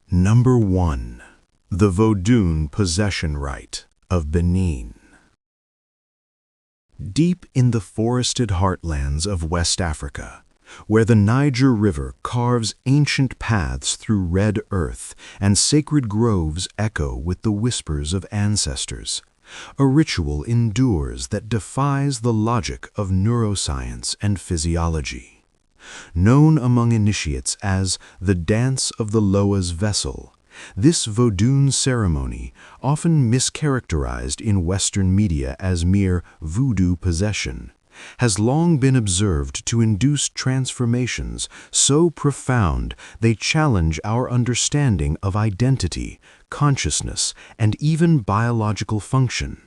Number 1. The Vodun Possession Rite of Benin. Deep in the forested heartlands of West Africa, where the Niger River carves ancient paths through red earth and sacred groves echo with the whispers of ancestors, a ritual endures that defies the logic of neuroscience and physiology. Known among initiates as the Dance of the Loa's Vessel, this Vodun ceremony, often mischaracterized in Western media as mere voodoo possession, has long been observed to induce transformations so profound they challenge our understanding of identity, consciousness, and even biological function.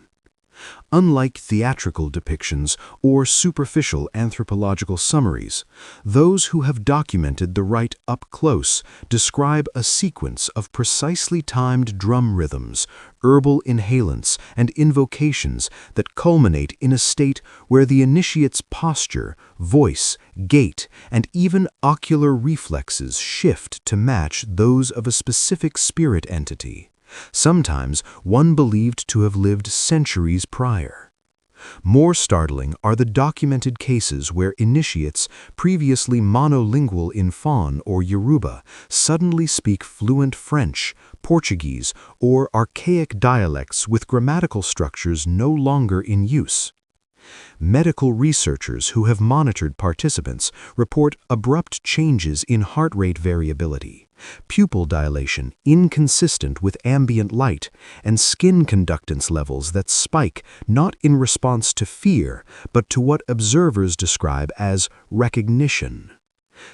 Unlike theatrical depictions or superficial anthropological summaries, those who have documented the rite up close describe a sequence of precisely timed drum rhythms, herbal inhalants, and invocations that culminate in a state where the initiate's posture, voice, gait, and even ocular reflexes shift to match those of a specific spirit entity, sometimes one believed to have lived centuries prior. More startling are the documented cases where initiates, previously monolingual in Fon or Yoruba, suddenly speak fluent French, Portuguese, or archaic dialects with grammatical structures no longer in use. Medical researchers who have monitored participants report abrupt changes in heart rate variability, pupil dilation inconsistent with ambient light, and skin conductance levels that spike not in response to fear, but to what observers describe as recognition.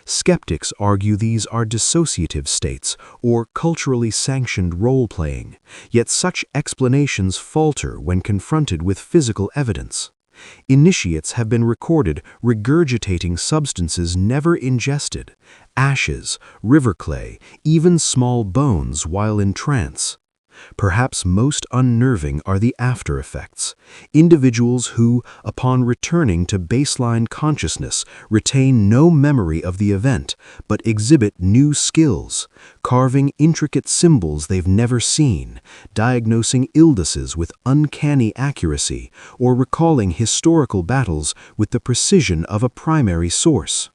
Skeptics argue these are dissociative states or culturally sanctioned role-playing, yet such explanations falter when confronted with physical evidence. Initiates have been recorded regurgitating substances never ingested, ashes, river clay, even small bones while in trance. Perhaps most unnerving are the after effects. Individuals who, upon returning to baseline consciousness, retain no memory of the event, but exhibit new skills, carving intricate symbols they've never seen, diagnosing illnesses with uncanny accuracy, or recalling historical battles with the precision of a primary source.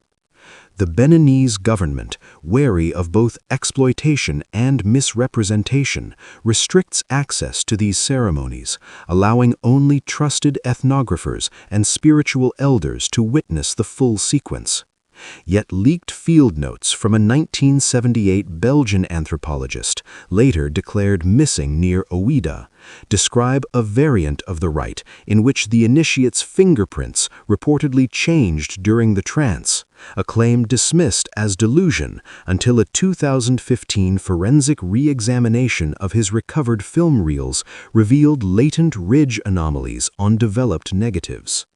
The Beninese government, wary of both exploitation and misrepresentation, restricts access to these ceremonies, allowing only trusted ethnographers and spiritual elders to witness the full sequence. Yet leaked field notes from a 1978 Belgian anthropologist, later declared missing near Ouida, describe a variant of the rite in which the initiate's fingerprints reportedly changed during the trance, a claim dismissed as delusion until a 2015 forensic re-examination of his recovered film reels revealed latent ridge anomalies on developed negatives.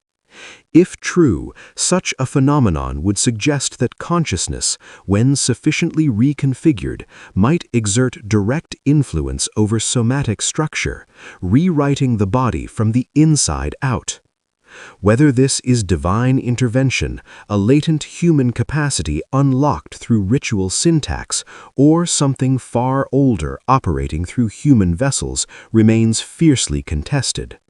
If true, such a phenomenon would suggest that consciousness, when sufficiently reconfigured, might exert direct influence over somatic structure, rewriting the body from the inside out. Whether this is divine intervention, a latent human capacity unlocked through ritual syntax, or something far older operating through human vessels, remains fiercely contested.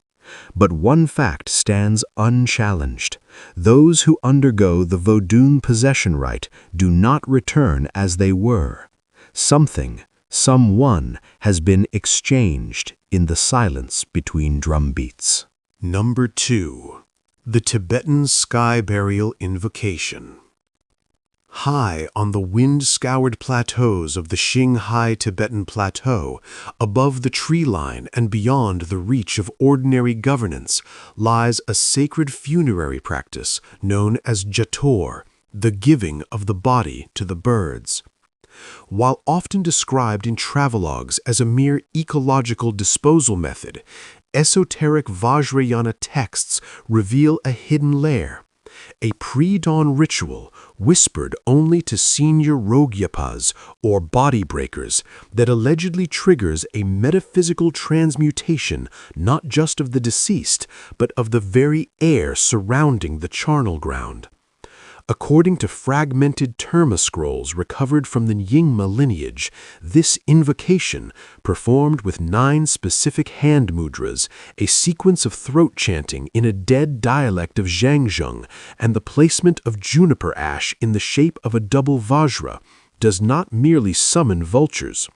But one fact stands unchallenged. Those who undergo the Vodun possession rite do not return as they were. Something, someone, has been exchanged in the silence between drum beats. Number 2. The Tibetan Sky Burial Invocation. High on the wind-scoured plateaus of the Qinghai Tibetan Plateau, above the tree line and beyond the reach of ordinary governance, lies a sacred funerary practice known as jator, the giving of the body to the birds. While often described in travelogues as a mere ecological disposal method, esoteric Vajrayana texts reveal a hidden layer, a pre-dawn ritual whispered only to senior Rogyapas, or body breakers, that allegedly triggers a metaphysical transmutation not just of the deceased, but of the very air surrounding the charnel ground. According to fragmented Terma scrolls recovered from the Nyingma lineage, this invocation, performed with 9 specific hand mudras, a sequence of throat chanting in a dead dialect of Zhangzhung, and the placement of juniper ash in the shape of a double vajra, does not merely summon vultures.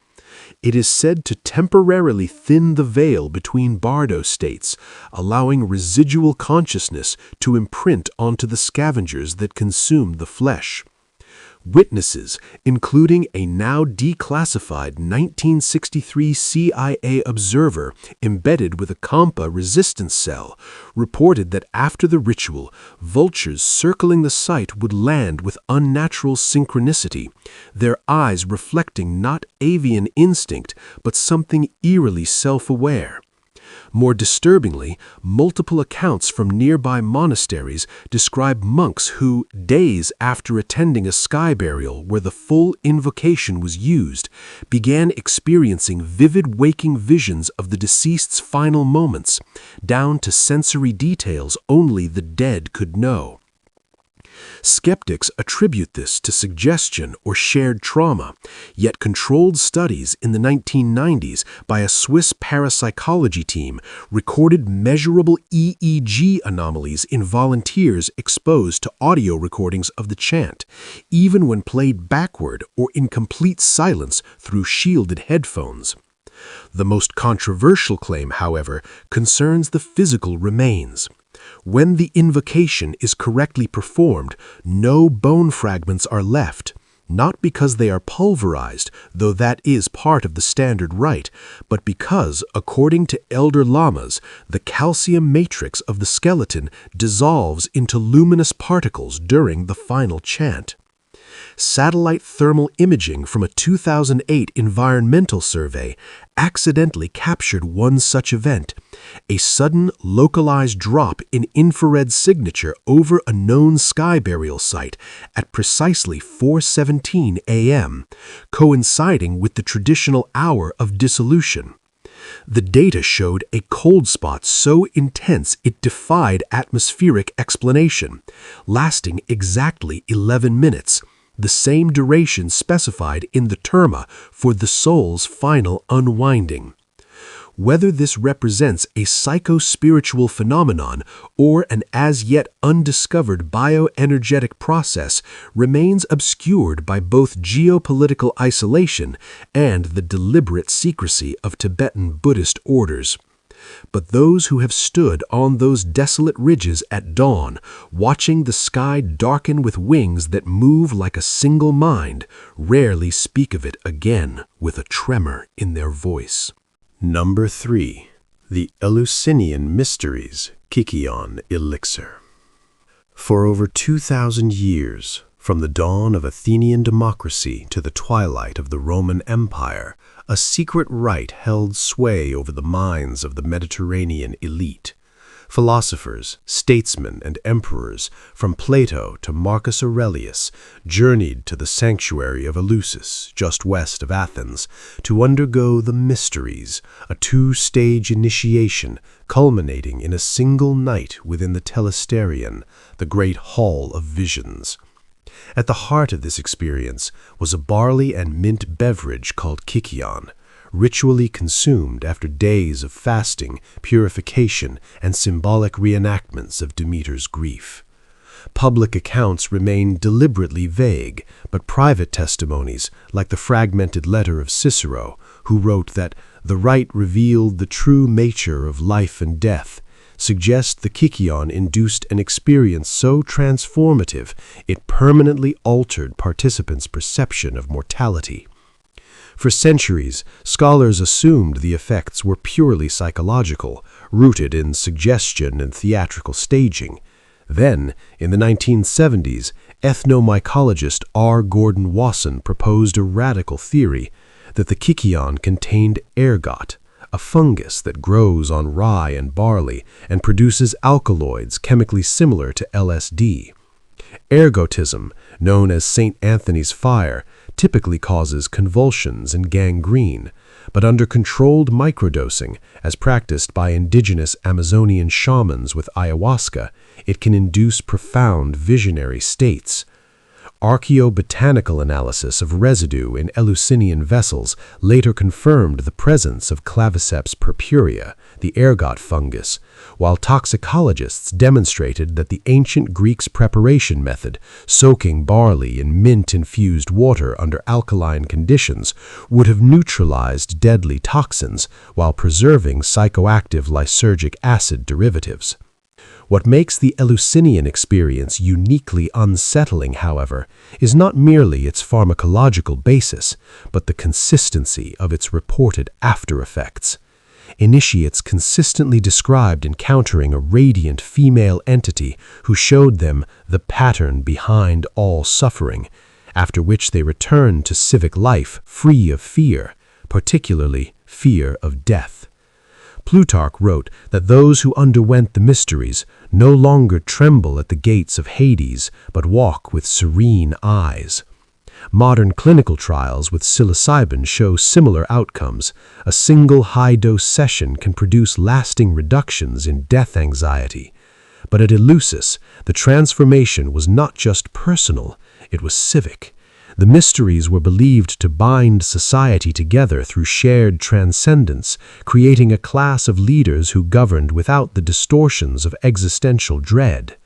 It is said to temporarily thin the veil between bardo states, allowing residual consciousness to imprint onto the scavengers that consume the flesh. Witnesses, including a now declassified 1963 CIA observer embedded with a Kampa resistance cell, reported that after the ritual, vultures circling the site would land with unnatural synchronicity, their eyes reflecting not avian instinct, but something eerily self-aware. More disturbingly, multiple accounts from nearby monasteries describe monks who, days after attending a sky burial where the full invocation was used, began experiencing vivid waking visions of the deceased's final moments, down to sensory details only the dead could know. Skeptics attribute this to suggestion or shared trauma, yet controlled studies in the 1990s by a Swiss parapsychology team recorded measurable EEG anomalies in volunteers exposed to audio recordings of the chant, even when played backward or in complete silence through shielded headphones. The most controversial claim, however, concerns the physical remains. When the invocation is correctly performed, no bone fragments are left, not because they are pulverized, though that is part of the standard rite, but because, according to elder lamas, the calcium matrix of the skeleton dissolves into luminous particles during the final chant. Satellite thermal imaging from a 2008 environmental survey accidentally captured one such event, a sudden localized drop in infrared signature over a known sky burial site at precisely 4:17 a.m., coinciding with the traditional hour of dissolution. The data showed a cold spot so intense it defied atmospheric explanation, lasting exactly 11 minutes, the same duration specified in the terma for the soul's final unwinding. Whether this represents a psycho-spiritual phenomenon or an as-yet undiscovered bioenergetic process remains obscured by both geopolitical isolation and the deliberate secrecy of Tibetan Buddhist orders. But those who have stood on those desolate ridges at dawn, watching the sky darken with wings that move like a single mind, rarely speak of it again with a tremor in their voice. Number 3. The Eleusinian Mysteries, Kikion Elixir. For over 2,000 years, from the dawn of Athenian democracy to the twilight of the Roman Empire, a secret rite held sway over the minds of the Mediterranean elite. Philosophers, statesmen, and emperors, from Plato to Marcus Aurelius, journeyed to the sanctuary of Eleusis, just west of Athens, to undergo the mysteries, a 2-stage initiation culminating in a single night within the Telesterion, the great hall of visions. At the heart of this experience was a barley and mint beverage called kikion, ritually consumed after days of fasting, purification, and symbolic reenactments of Demeter's grief. Public accounts remain deliberately vague, but private testimonies, like the fragmented letter of Cicero, who wrote that the rite revealed the true nature of life and death, suggest the kikion induced an experience so transformative it permanently altered participants' perception of mortality. For centuries, scholars assumed the effects were purely psychological, rooted in suggestion and theatrical staging. Then, in the 1970s, ethnomycologist R. Gordon Wasson proposed a radical theory that the kikion contained ergot, a fungus that grows on rye and barley and produces alkaloids chemically similar to LSD. Ergotism, known as St. Anthony's fire, typically causes convulsions and gangrene, but under controlled microdosing, as practiced by indigenous Amazonian shamans with ayahuasca, it can induce profound visionary states. Archaeobotanical analysis of residue in Eleusinian vessels later confirmed the presence of Claviceps purpurea, the ergot fungus, while toxicologists demonstrated that the ancient Greeks' preparation method, soaking barley in mint-infused water under alkaline conditions, would have neutralized deadly toxins while preserving psychoactive lysergic acid derivatives. What makes the Eleusinian experience uniquely unsettling, however, is not merely its pharmacological basis, but the consistency of its reported after-effects. Initiates consistently described encountering a radiant female entity who showed them the pattern behind all suffering, after which they returned to civic life free of fear, particularly fear of death. Plutarch wrote that those who underwent the mysteries no longer tremble at the gates of Hades, but walk with serene eyes. Modern clinical trials with psilocybin show similar outcomes. A single high-dose session can produce lasting reductions in death anxiety. But at Eleusis, the transformation was not just personal, it was civic. The mysteries were believed to bind society together through shared transcendence, creating a class of leaders who governed without the distortions of existential dread.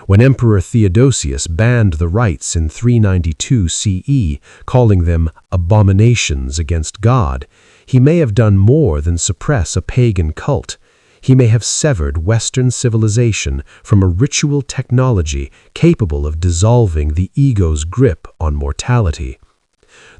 When Emperor Theodosius banned the rites in 392 CE, calling them abominations against God, he may have done more than suppress a pagan cult. He may have severed Western civilization from a ritual technology capable of dissolving the ego's grip on mortality.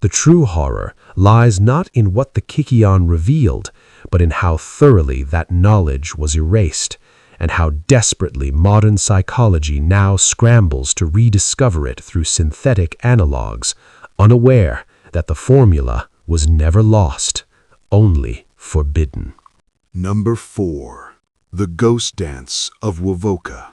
The true horror lies not in what the Kikion revealed, but in how thoroughly that knowledge was erased, and how desperately modern psychology now scrambles to rediscover it through synthetic analogues, unaware that the formula was never lost, only forbidden. Number 4. The Ghost Dance of Wovoka.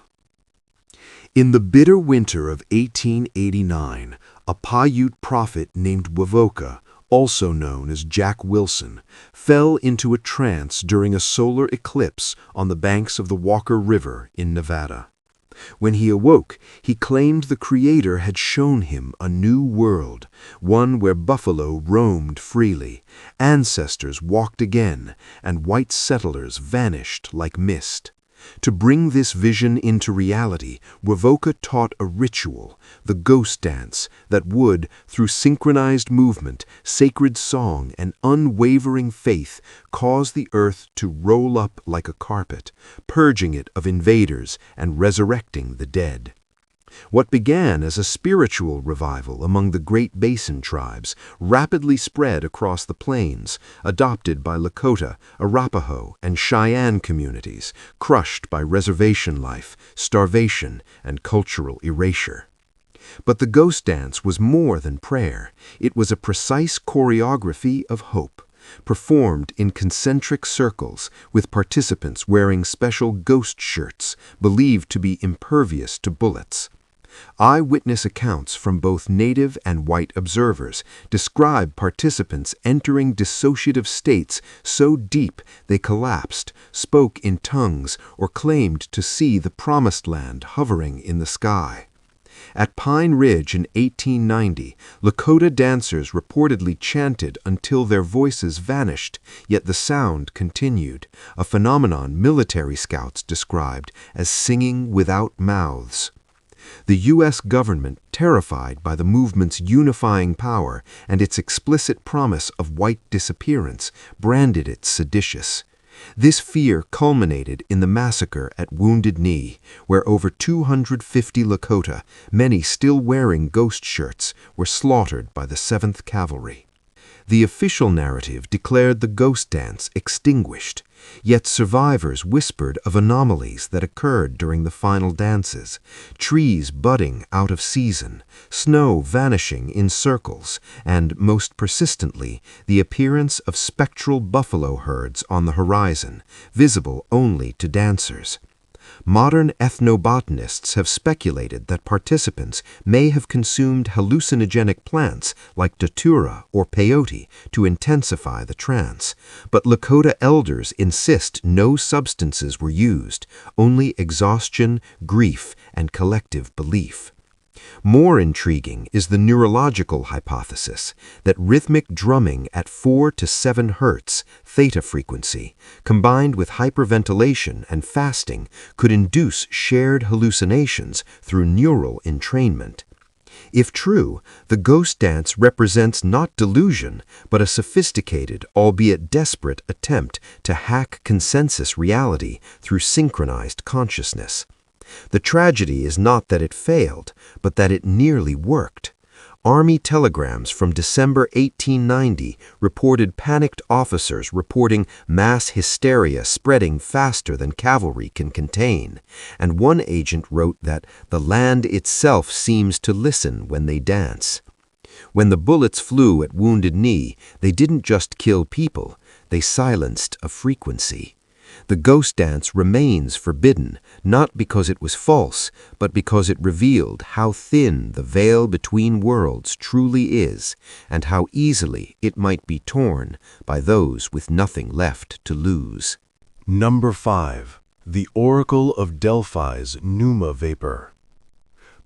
In the bitter winter of 1889, a Paiute prophet named Wovoka, also known as Jack Wilson, fell into a trance during a solar eclipse on the banks of the Walker River in Nevada. When he awoke, he claimed the Creator had shown him a new world, one where buffalo roamed freely, ancestors walked again, and white settlers vanished like mist. To bring this vision into reality, Wovoka taught a ritual, the ghost dance, that would, through synchronized movement, sacred song, and unwavering faith, cause the earth to roll up like a carpet, purging it of invaders and resurrecting the dead. What began as a spiritual revival among the Great Basin tribes rapidly spread across the plains, adopted by Lakota, Arapaho, and Cheyenne communities, crushed by reservation life, starvation, and cultural erasure. But the ghost dance was more than prayer. It was a precise choreography of hope, performed in concentric circles with participants wearing special ghost shirts believed to be impervious to bullets. Eyewitness accounts from both native and white observers describe participants entering dissociative states so deep they collapsed, spoke in tongues, or claimed to see the promised land hovering in the sky. At Pine Ridge in 1890, Lakota dancers reportedly chanted until their voices vanished, yet the sound continued, a phenomenon military scouts described as singing without mouths. The U.S. government, terrified by the movement's unifying power and its explicit promise of white disappearance, branded it seditious. This fear culminated in the massacre at Wounded Knee, where over 250 Lakota, many still wearing ghost shirts, were slaughtered by the 7th Cavalry. The official narrative declared the ghost dance extinguished, yet survivors whispered of anomalies that occurred during the final dances, trees budding out of season, snow vanishing in circles, and, most persistently, the appearance of spectral buffalo herds on the horizon, visible only to dancers. Modern ethnobotanists have speculated that participants may have consumed hallucinogenic plants like datura or peyote to intensify the trance, but Lakota elders insist no substances were used, only exhaustion, grief, and collective belief. More intriguing is the neurological hypothesis that rhythmic drumming at 4 to 7 Hz theta frequency, combined with hyperventilation and fasting, could induce shared hallucinations through neural entrainment. If true, the ghost dance represents not delusion, but a sophisticated, albeit desperate, attempt to hack consensus reality through synchronized consciousness. The tragedy is not that it failed, but that it nearly worked. Army telegrams from December 1890 reported panicked officers reporting mass hysteria spreading faster than cavalry can contain, and one agent wrote that the land itself seems to listen when they dance. When the bullets flew at Wounded Knee, they didn't just kill people, they silenced a frequency. The ghost dance remains forbidden, not because it was false, but because it revealed how thin the veil between worlds truly is, and how easily it might be torn by those with nothing left to lose. Number 5. The Oracle of Delphi's Pneuma Vapor.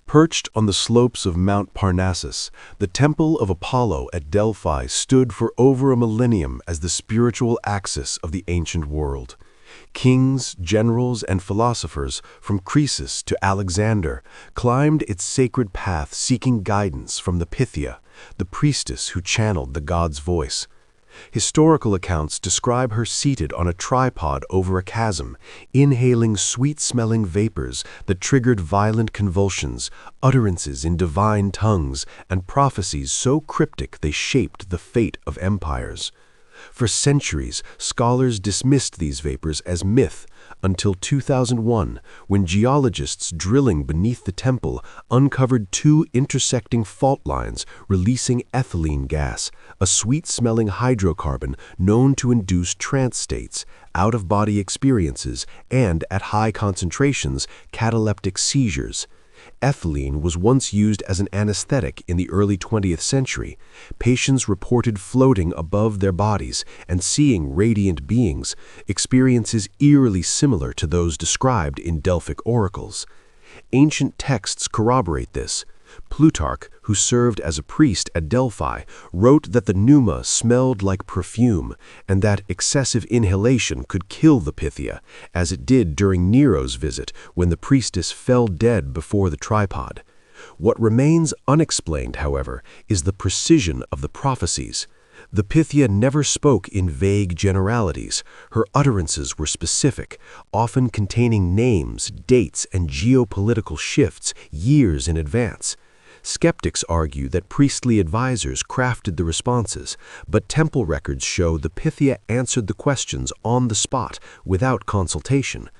Perched on the slopes of Mount Parnassus, the Temple of Apollo at Delphi stood for over a millennium as the spiritual axis of the ancient world. Kings, generals, and philosophers, from Croesus to Alexander, climbed its sacred path seeking guidance from the Pythia, the priestess who channeled the god's voice. Historical accounts describe her seated on a tripod over a chasm, inhaling sweet-smelling vapors that triggered violent convulsions, utterances in divine tongues, and prophecies so cryptic they shaped the fate of empires. For centuries, scholars dismissed these vapors as myth until 2001, when geologists drilling beneath the temple uncovered 2 intersecting fault lines releasing ethylene gas, a sweet-smelling hydrocarbon known to induce trance states, out-of-body experiences, and, at high concentrations, cataleptic seizures. Ethylene was once used as an anesthetic in the early 20th century. Patients reported floating above their bodies and seeing radiant beings, experiences eerily similar to those described in Delphic oracles. Ancient texts corroborate this. Plutarch, who served as a priest at Delphi, wrote that the pneuma smelled like perfume and that excessive inhalation could kill the Pythia, as it did during Nero's visit when the priestess fell dead before the tripod. What remains unexplained, however, is the precision of the prophecies. The Pythia never spoke in vague generalities. Her utterances were specific, often containing names, dates, and geopolitical shifts years in advance. Skeptics argue that priestly advisors crafted the responses, but temple records show the Pythia answered the questions on the spot without consultation.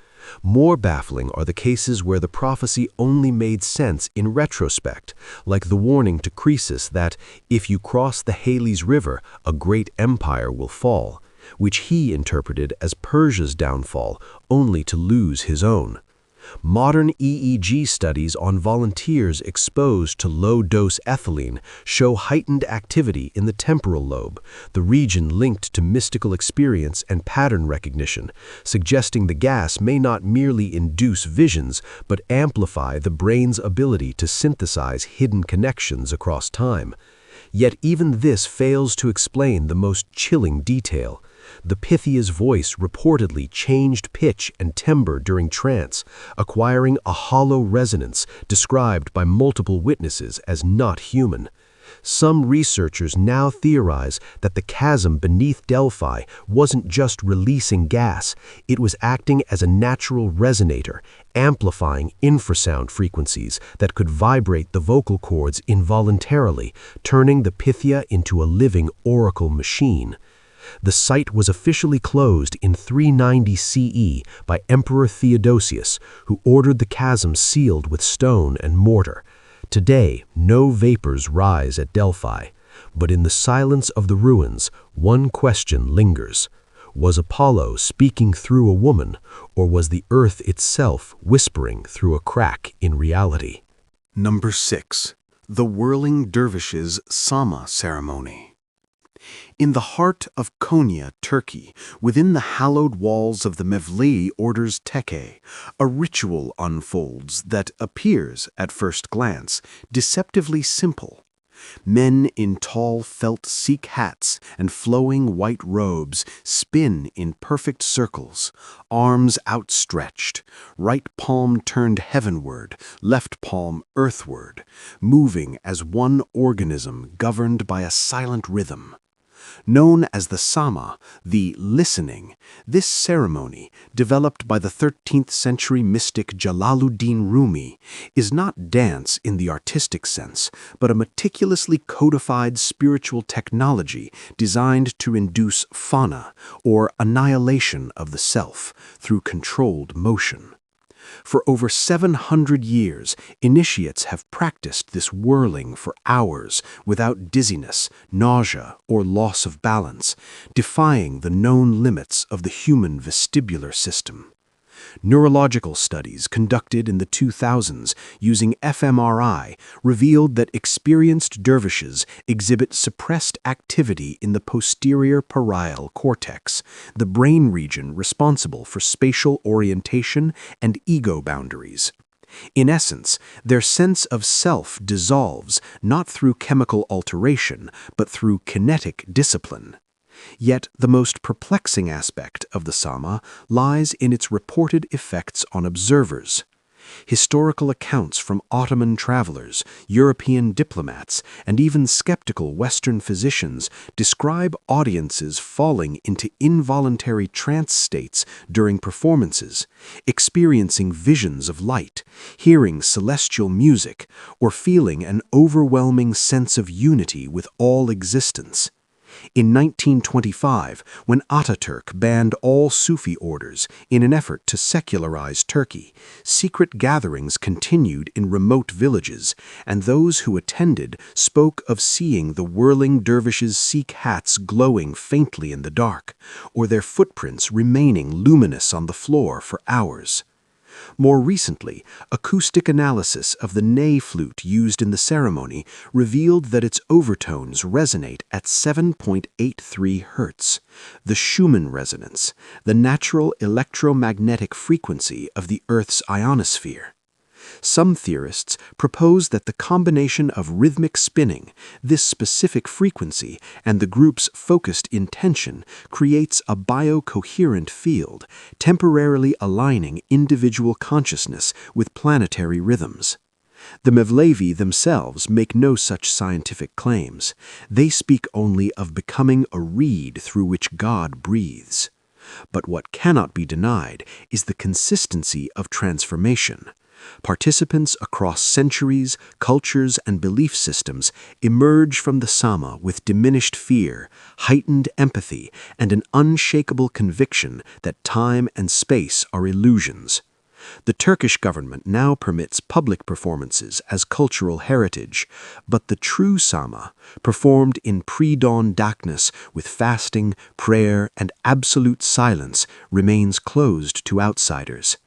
More baffling are the cases where the prophecy only made sense in retrospect, like the warning to Croesus that, if you cross the Halys River, a great empire will fall, which he interpreted as Persia's downfall, only to lose his own. Modern EEG studies on volunteers exposed to low-dose ethylene show heightened activity in the temporal lobe, the region linked to mystical experience and pattern recognition, suggesting the gas may not merely induce visions but amplify the brain's ability to synthesize hidden connections across time. Yet even this fails to explain the most chilling detail. The Pythia's voice reportedly changed pitch and timbre during trance, acquiring a hollow resonance described by multiple witnesses as not human. Some researchers now theorize that the chasm beneath Delphi wasn't just releasing gas, it was acting as a natural resonator, amplifying infrasound frequencies that could vibrate the vocal cords involuntarily, turning the Pythia into a living oracle machine. The site was officially closed in 390 CE by Emperor Theodosius, who ordered the chasm sealed with stone and mortar. Today, no vapors rise at Delphi, but in the silence of the ruins, one question lingers. Was Apollo speaking through a woman, or was the earth itself whispering through a crack in reality? Number 6. The Whirling Dervishes Sama ceremony. In the heart of Konya, Turkey, within the hallowed walls of the Mevlevi order's tekke, a ritual unfolds that appears, at first glance, deceptively simple. Men in tall felt Sikh hats and flowing white robes spin in perfect circles, arms outstretched, right palm turned heavenward, left palm earthward, moving as one organism governed by a silent rhythm. Known as the Sama, the listening, this ceremony, developed by the 13th century mystic Jalaluddin Rumi, is not dance in the artistic sense, but a meticulously codified spiritual technology designed to induce fana, or annihilation of the self, through controlled motion. For over 700 years, initiates have practiced this whirling for hours without dizziness, nausea, or loss of balance, defying the known limits of the human vestibular system. Neurological studies conducted in the 2000s using fMRI revealed that experienced dervishes exhibit suppressed activity in the posterior parietal cortex, the brain region responsible for spatial orientation and ego boundaries. In essence, their sense of self dissolves not through chemical alteration, but through kinetic discipline. Yet the most perplexing aspect of the Sama lies in its reported effects on observers. Historical accounts from Ottoman travelers, European diplomats, and even skeptical Western physicians describe audiences falling into involuntary trance states during performances, experiencing visions of light, hearing celestial music, or feeling an overwhelming sense of unity with all existence. In 1925, when Ataturk banned all Sufi orders in an effort to secularize Turkey, secret gatherings continued in remote villages, and those who attended spoke of seeing the whirling dervishes' Sikh hats glowing faintly in the dark, or their footprints remaining luminous on the floor for hours. More recently, acoustic analysis of the ney flute used in the ceremony revealed that its overtones resonate at 7.83 Hz, the Schumann resonance, the natural electromagnetic frequency of the Earth's ionosphere. Some theorists propose that the combination of rhythmic spinning, this specific frequency, and the group's focused intention creates a biocoherent field, temporarily aligning individual consciousness with planetary rhythms. The Mevlevi themselves make no such scientific claims. They speak only of becoming a reed through which God breathes. But what cannot be denied is the consistency of transformation. Participants across centuries, cultures, and belief systems emerge from the Sama with diminished fear, heightened empathy, and an unshakable conviction that time and space are illusions. The Turkish government now permits public performances as cultural heritage, but the true Sama, performed in pre-dawn darkness with fasting, prayer, and absolute silence, remains closed to outsiders.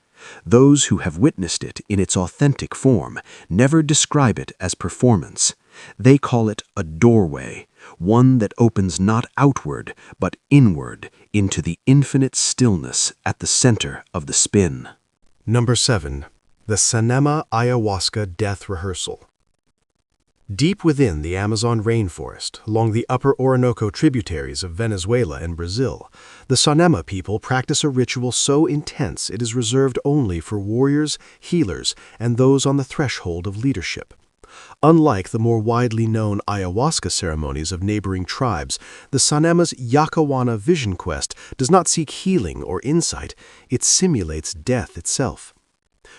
Those who have witnessed it in its authentic form never describe it as performance. They call it a doorway, one that opens not outward, but inward into the infinite stillness at the center of the spin. Number 7. The Sanema Ayahuasca Death Rehearsal. Deep within the Amazon rainforest, along the upper Orinoco tributaries of Venezuela and Brazil, the Sanema people practice a ritual so intense it is reserved only for warriors, healers, and those on the threshold of leadership. Unlike the more widely known ayahuasca ceremonies of neighboring tribes, the Sanema's Yakawana vision quest does not seek healing or insight, it simulates death itself.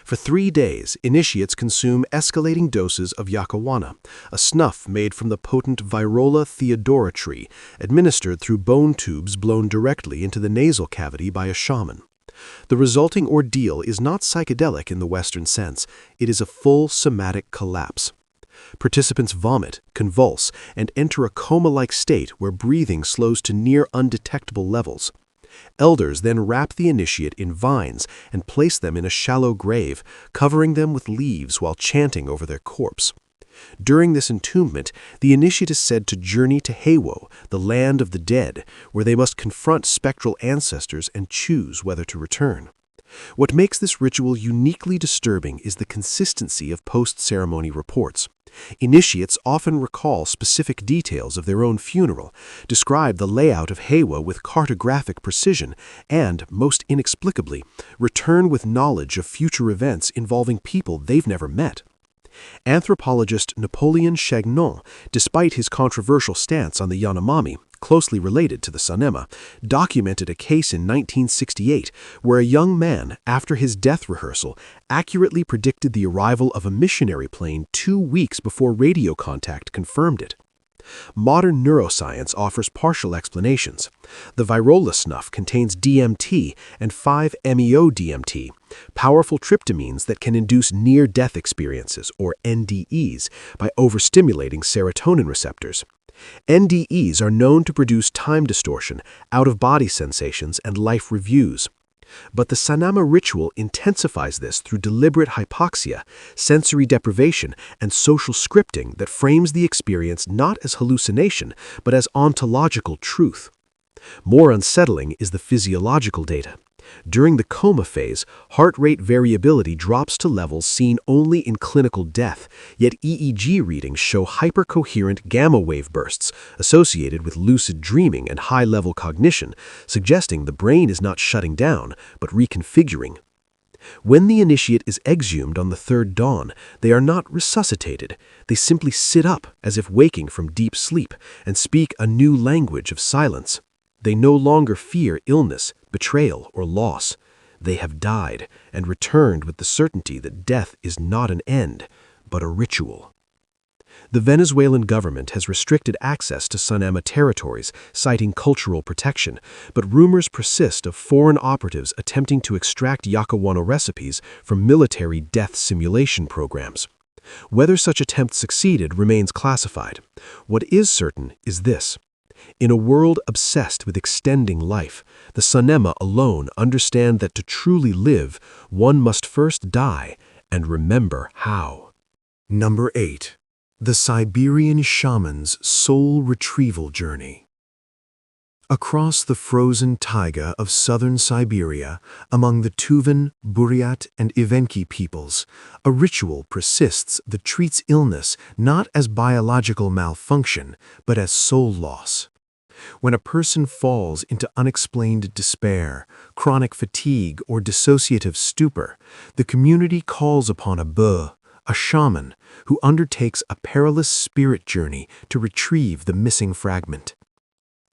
For 3 days, initiates consume escalating doses of yakawana, a snuff made from the potent Virola theodora tree, administered through bone tubes blown directly into the nasal cavity by a shaman. The resulting ordeal is not psychedelic in the Western sense, it is a full somatic collapse. Participants vomit, convulse, and enter a coma-like state where breathing slows to near undetectable levels. Elders then wrap the initiate in vines and place them in a shallow grave, covering them with leaves while chanting over their corpse. During this entombment, the initiate is said to journey to Heiwo, the land of the dead, where they must confront spectral ancestors and choose whether to return. What makes this ritual uniquely disturbing is the consistency of post-ceremony reports. Initiates often recall specific details of their own funeral, describe the layout of Heiwo with cartographic precision, and, most inexplicably, return with knowledge of future events involving people they've never met. Anthropologist Napoleon Chagnon, despite his controversial stance on the Yanomami, closely related to the Sanema, documented a case in 1968 where a young man, after his death rehearsal, accurately predicted the arrival of a missionary plane 2 weeks before radio contact confirmed it. Modern neuroscience offers partial explanations. The Virola snuff contains DMT and 5-MeO-DMT, powerful tryptamines that can induce near-death experiences, or NDEs, by overstimulating serotonin receptors. NDEs are known to produce time distortion, out-of-body sensations, and life reviews. But the Sanama ritual intensifies this through deliberate hypoxia, sensory deprivation, and social scripting that frames the experience not as hallucination, but as ontological truth. More unsettling is the physiological data. During the coma phase, heart rate variability drops to levels seen only in clinical death, yet EEG readings show hypercoherent gamma wave bursts associated with lucid dreaming and high-level cognition, suggesting the brain is not shutting down, but reconfiguring. When the initiate is exhumed on the third dawn, they are not resuscitated. They simply sit up as if waking from deep sleep and speak a new language of silence. They no longer fear illness, betrayal, or loss. They have died and returned with the certainty that death is not an end, but a ritual. The Venezuelan government has restricted access to Sanama territories, citing cultural protection, but rumors persist of foreign operatives attempting to extract Yacahuano recipes from military death simulation programs. Whether such attempts succeeded remains classified. What is certain is this. In a world obsessed with extending life, the Sanema alone understand that to truly live, one must first die and remember how. Number 8. The Siberian Shaman's Soul Retrieval Journey. Across the frozen taiga of southern Siberia, among the Tuvan, Buryat, and Evenki peoples, a ritual persists that treats illness not as biological malfunction, but as soul loss. When a person falls into unexplained despair, chronic fatigue, or dissociative stupor, the community calls upon a be, a shaman, who undertakes a perilous spirit journey to retrieve the missing fragment.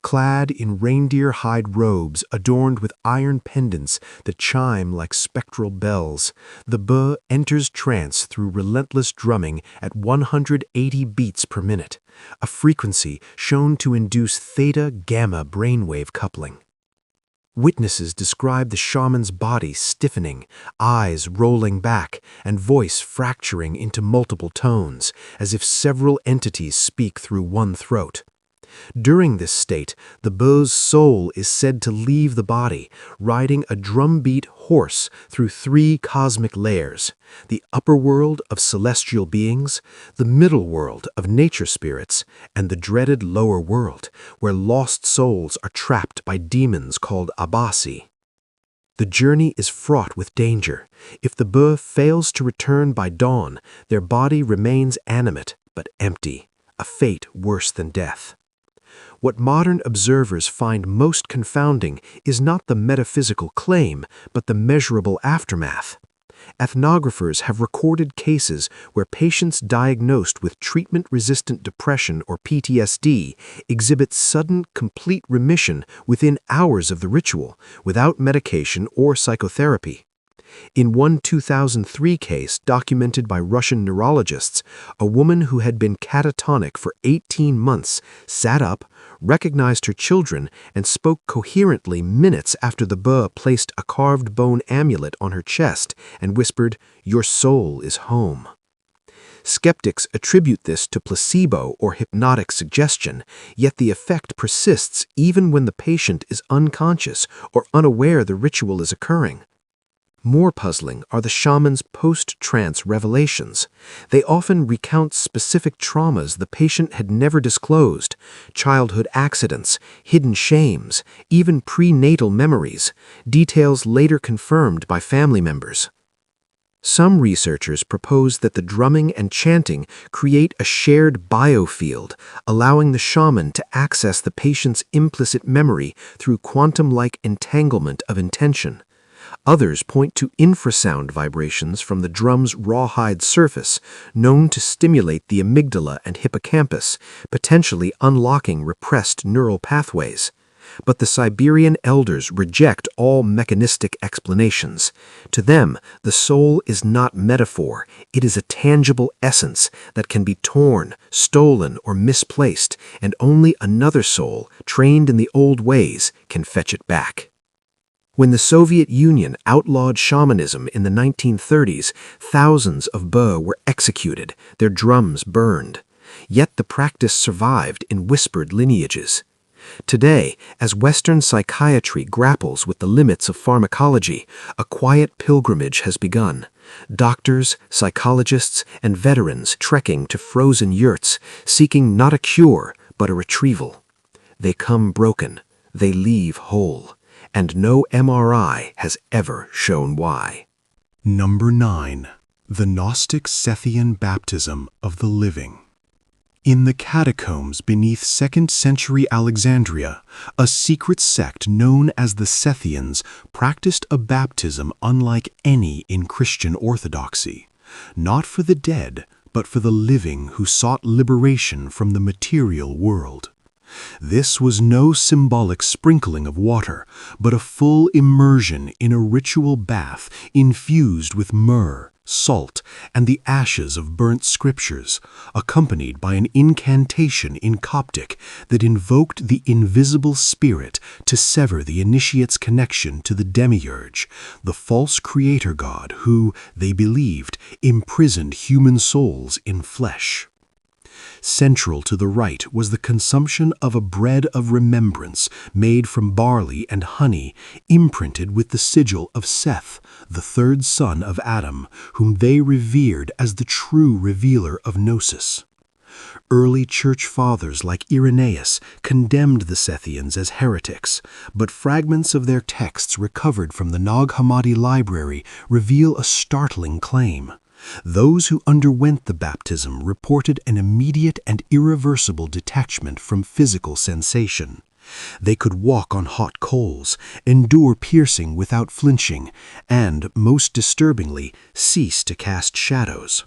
Clad in reindeer hide robes adorned with iron pendants that chime like spectral bells, the be enters trance through relentless drumming at 180 beats per minute, a frequency shown to induce theta-gamma brainwave coupling. Witnesses describe the shaman's body stiffening, eyes rolling back, and voice fracturing into multiple tones, as if several entities speak through one throat. During this state, the be's soul is said to leave the body, riding a drumbeat horse through 3 cosmic layers: the upper world of celestial beings, the middle world of nature spirits, and the dreaded lower world, where lost souls are trapped by demons called abasi. The journey is fraught with danger. If the be fails to return by dawn, their body remains animate but empty, a fate worse than death. What modern observers find most confounding is not the metaphysical claim, but the measurable aftermath. Ethnographers have recorded cases where patients diagnosed with treatment-resistant depression or PTSD exhibit sudden, complete remission within hours of the ritual, without medication or psychotherapy. In one 2003 case documented by Russian neurologists, a woman who had been catatonic for 18 months sat up, recognized her children, and spoke coherently minutes after the be placed a carved bone amulet on her chest and whispered, "Your soul is home." Skeptics attribute this to placebo or hypnotic suggestion, yet the effect persists even when the patient is unconscious or unaware the ritual is occurring. More puzzling are the shaman's post-trance revelations. They often recount specific traumas the patient had never disclosed, childhood accidents, hidden shames, even prenatal memories, details later confirmed by family members. Some researchers propose that the drumming and chanting create a shared biofield, allowing the shaman to access the patient's implicit memory through quantum-like entanglement of intention. Others point to infrasound vibrations from the drum's rawhide surface, known to stimulate the amygdala and hippocampus, potentially unlocking repressed neural pathways. But the Siberian elders reject all mechanistic explanations. To them, the soul is not metaphor, it is a tangible essence that can be torn, stolen, or misplaced, and only another soul, trained in the old ways, can fetch it back. When the Soviet Union outlawed shamanism in the 1930s, thousands of Bo were executed, their drums burned. Yet the practice survived in whispered lineages. Today, as Western psychiatry grapples with the limits of pharmacology, a quiet pilgrimage has begun. Doctors, psychologists, and veterans trekking to frozen yurts, seeking not a cure, but a retrieval. They come broken, they leave whole, and no MRI has ever shown why. Number 9. The Gnostic Sethian Baptism of the Living. In the catacombs beneath 2nd century Alexandria, a secret sect known as the Sethians practiced a baptism unlike any in Christian orthodoxy, not for the dead, but for the living who sought liberation from the material world. This was no symbolic sprinkling of water, but a full immersion in a ritual bath infused with myrrh, salt, and the ashes of burnt scriptures, accompanied by an incantation in Coptic that invoked the invisible spirit to sever the initiate's connection to the demiurge, the false creator god who, they believed, imprisoned human souls in flesh. Central to the rite was the consumption of a bread of remembrance made from barley and honey, imprinted with the sigil of Seth, the third son of Adam, whom they revered as the true revealer of Gnosis. Early church fathers like Irenaeus condemned the Sethians as heretics, but fragments of their texts recovered from the Nag Hammadi library reveal a startling claim. Those who underwent the baptism reported an immediate and irreversible detachment from physical sensation. They could walk on hot coals, endure piercing without flinching, and, most disturbingly, cease to cast shadows.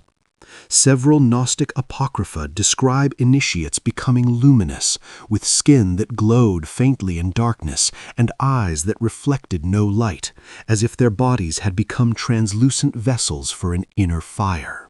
Several Gnostic apocrypha describe initiates becoming luminous, with skin that glowed faintly in darkness and eyes that reflected no light, as if their bodies had become translucent vessels for an inner fire.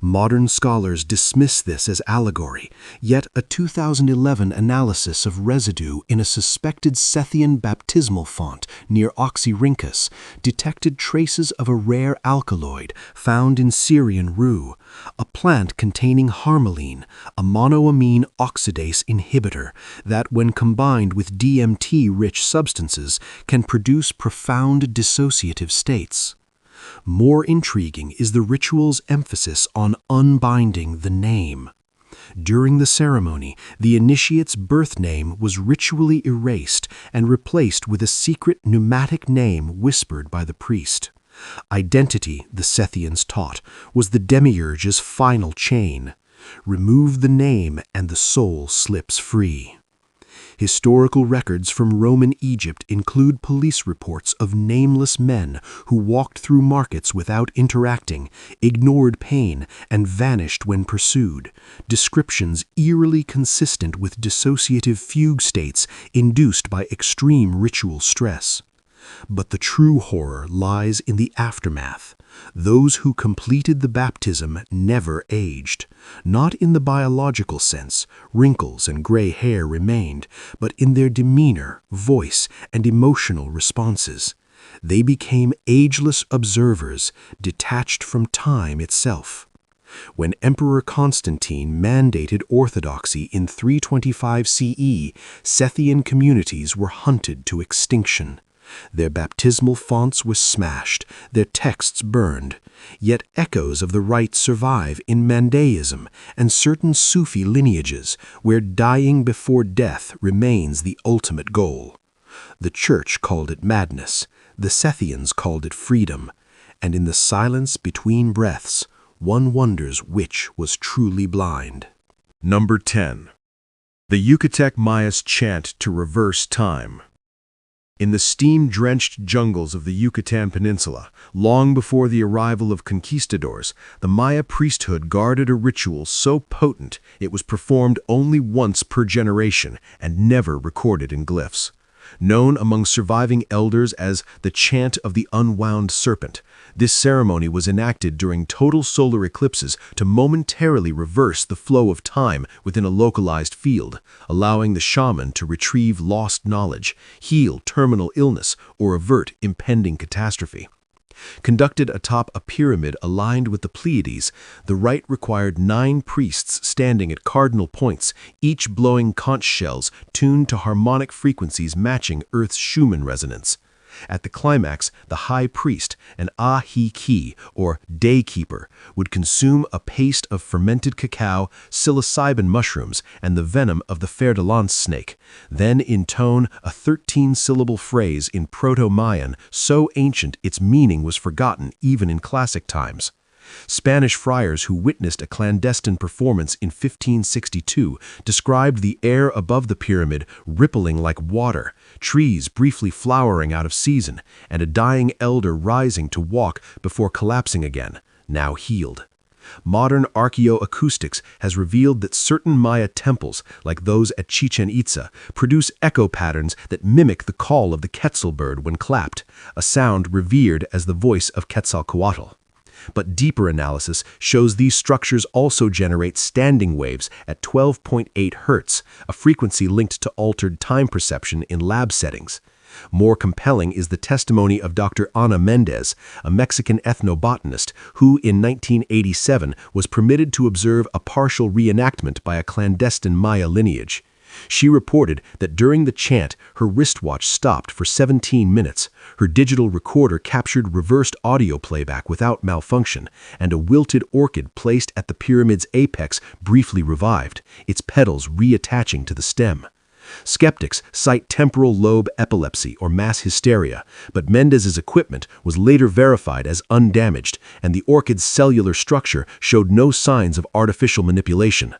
Modern scholars dismiss this as allegory, yet a 2011 analysis of residue in a suspected Sethian baptismal font near Oxyrhynchus detected traces of a rare alkaloid found in Syrian rue, a plant containing harmaline, a monoamine oxidase inhibitor that, when combined with DMT-rich substances, can produce profound dissociative states. More intriguing is the ritual's emphasis on unbinding the name. During the ceremony, the initiate's birth name was ritually erased and replaced with a secret pneumatic name whispered by the priest. Identity, the Sethians taught, was the demiurge's final chain. Remove the name and the soul slips free. Historical records from Roman Egypt include police reports of nameless men who walked through markets without interacting, ignored pain, and vanished when pursued, descriptions eerily consistent with dissociative fugue states induced by extreme ritual stress. But the true horror lies in the aftermath. Those who completed the baptism never aged. Not in the biological sense, wrinkles and gray hair remained, but in their demeanor, voice, and emotional responses. They became ageless observers, detached from time itself. When Emperor Constantine mandated orthodoxy in 325 CE, Scythian communities were hunted to extinction. Their baptismal fonts were smashed, their texts burned. Yet echoes of the rite survive in Mandaism and certain Sufi lineages, where dying before death remains the ultimate goal. The Church called it madness, the Scythians called it freedom, and in the silence between breaths, one wonders which was truly blind. Number 10. The Yucatec Maya's chant to reverse time. In the steam-drenched jungles of the Yucatan Peninsula, long before the arrival of conquistadors, the Maya priesthood guarded a ritual so potent it was performed only once per generation and never recorded in glyphs. Known among surviving elders as the chant of the unwound serpent, this ceremony was enacted during total solar eclipses to momentarily reverse the flow of time within a localized field, allowing the shaman to retrieve lost knowledge, heal terminal illness, or avert impending catastrophe. Conducted atop a pyramid aligned with the Pleiades, the rite required 9 priests standing at cardinal points, each blowing conch shells tuned to harmonic frequencies matching Earth's Schumann resonance. At the climax, the high priest, an Ahiki, or day keeper, would consume a paste of fermented cacao, psilocybin mushrooms, and the venom of the fer-de-lance snake, then intone a 13-syllable phrase in Proto-Mayan so ancient its meaning was forgotten even in classic times. Spanish friars who witnessed a clandestine performance in 1562 described the air above the pyramid rippling like water, trees briefly flowering out of season, and a dying elder rising to walk before collapsing again, now healed. Modern archaeoacoustics has revealed that certain Maya temples, like those at Chichen Itza, produce echo patterns that mimic the call of the quetzal bird when clapped, a sound revered as the voice of Quetzalcoatl. But deeper analysis shows these structures also generate standing waves at 12.8 Hz, a frequency linked to altered time perception in lab settings. More compelling is the testimony of Dr. Ana Mendez, a Mexican ethnobotanist who in 1987 was permitted to observe a partial reenactment by a clandestine Maya lineage. She reported that during the chant, her wristwatch stopped for 17 minutes, her digital recorder captured reversed audio playback without malfunction, and a wilted orchid placed at the pyramid's apex briefly revived, its petals reattaching to the stem. Skeptics cite temporal lobe epilepsy or mass hysteria, but Mendez's equipment was later verified as undamaged, and the orchid's cellular structure showed no signs of artificial manipulation.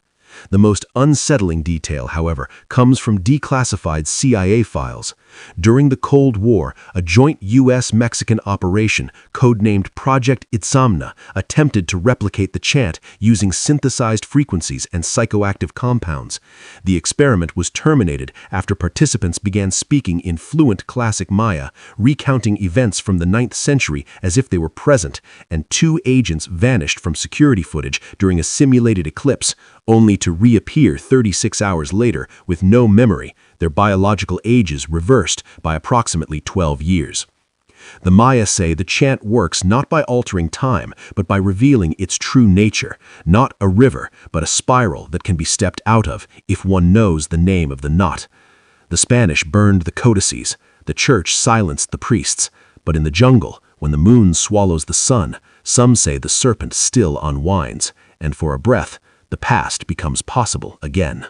The most unsettling detail, however, comes from declassified CIA files. During the Cold War, a joint U.S.-Mexican operation, codenamed Project Itzamna, attempted to replicate the chant using synthesized frequencies and psychoactive compounds. The experiment was terminated after participants began speaking in fluent classic Maya, recounting events from the 9th century as if they were present, and 2 agents vanished from security footage during a simulated eclipse, only to reappear 36 hours later with no memory, their biological ages reversed by approximately 12 years. The Maya say the chant works not by altering time, but by revealing its true nature, not a river, but a spiral that can be stepped out of if one knows the name of the knot. The Spanish burned the codices, the church silenced the priests, but in the jungle, when the moon swallows the sun, some say the serpent still unwinds, and for a breath, the past becomes possible again.